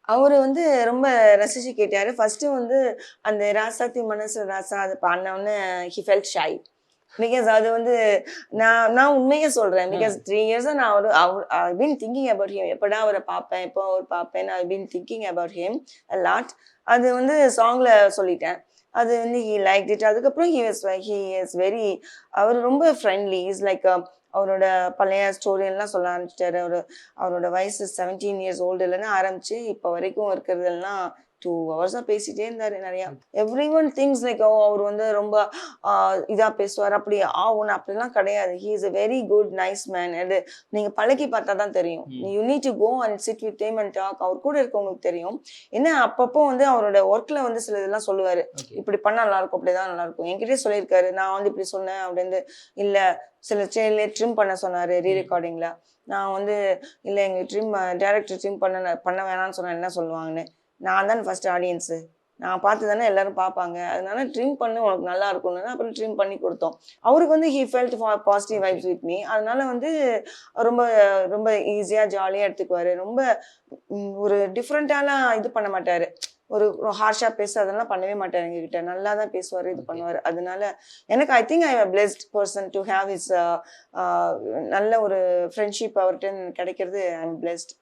அவரு வந்து ரொம்ப ரசிச்சு கேட்டாரு. ஃபர்ஸ்ட்டு வந்து அந்த ராசாத்தி மனசு ராசா அது பாடுனோனே ஹி ஃபெல்ட் ஷை. பிகாஸ் அது வந்து நான் நான் உண்மைய சொல்றேன். பிகாஸ் 3 இயர்ஸா நான் I been thinking about him. எப்படா அவர பார்ப்பேன், எப்போ அவர பார்ப்பேன்னு I been thinking about him a lot. அது வந்து சாங்ல சொல்லிட்டேன். அது வந்து ஹி லைக்ட் இட். அதுக்கப்புறம் ஹி இஸ் வெரி அவரு ரொம்ப ஃப்ரெண்ட்லி. இஸ் லைக் அவரோட பழைய ஸ்டோரி எல்லாம் சொல்ல ஆரம்பிச்சுட்டாரு. அவரோட வயசு 17 இயர்ஸ் ஓல்டுலன்னு ஆரம்பிச்சு, இப்போ வரைக்கும் இருக்கிறதெல்லாம் 2 ஹவர்ஸா பேசிட்டே இருந்தாரு நெறையா. எவ்ரி ஒன் திங்ஸ் லைக் அவர் வந்து ரொம்ப இதா பேசுவார். அப்படி ஒண்ணு அப்படிலாம் கிடையாது. He is a very good nice man. அது நீங்க பழகி பார்த்தா தான் தெரியும். You need to go and sit with him and talk. அவர் கூட இருக்கவங்களுக்கு தெரியும். என்ன அப்பப்போ வந்து அவரோட ஒர்க்ல வந்து சில இதெல்லாம் சொல்லுவாரு. இப்படி பண்ணா நல்லா இருக்கும், அப்படிதான் நல்லா இருக்கும். என்கிட்டயே சொல்லியிருக்காரு. நான் வந்து இப்படி சொன்னேன் அப்படின்னு. இல்ல சில ட்ரிம் பண்ண சொன்னாரு ரீ ரெக்கார்டிங்ல. நான் வந்து இல்ல எங்க டைரக்டர் ட்ரிம் பண்ண வேணாம்னு சொன்னா என்ன சொல்லுவாங்கன்னு. நான் தான் ஃபர்ஸ்ட் ஆடியன்ஸு. நான் பார்த்து தானே எல்லாரும் பார்ப்பாங்க. அதனால ட்ரிம் பண்ணு உனக்கு நல்லா இருக்கும்னு அப்புறம் ட்ரிம் பண்ணி குடுத்தோம். அவருக்கு வந்து he felt positive vibes with me. அதனால வந்து ரொம்ப ரொம்ப ஈஸியா ஜாலியா எடுத்துக்குவாரு. ரொம்ப ஒரு டிஃபரண்டாலாம் இது பண்ண மாட்டாரு. ஒரு ஹார்ஷா பேச அதெல்லாம் பண்ணவே மாட்டாரு எங்ககிட்ட. நல்லா தான் பேசுவாரு, இது பண்ணுவாரு. அதனால எனக்கு I think I am a blessed person to have his நல்ல ஒரு ஃப்ரெண்ட்ஷிப் அவர்ட்ட கிடைக்கிறது ஐ அம் பிளெஸ்ட்.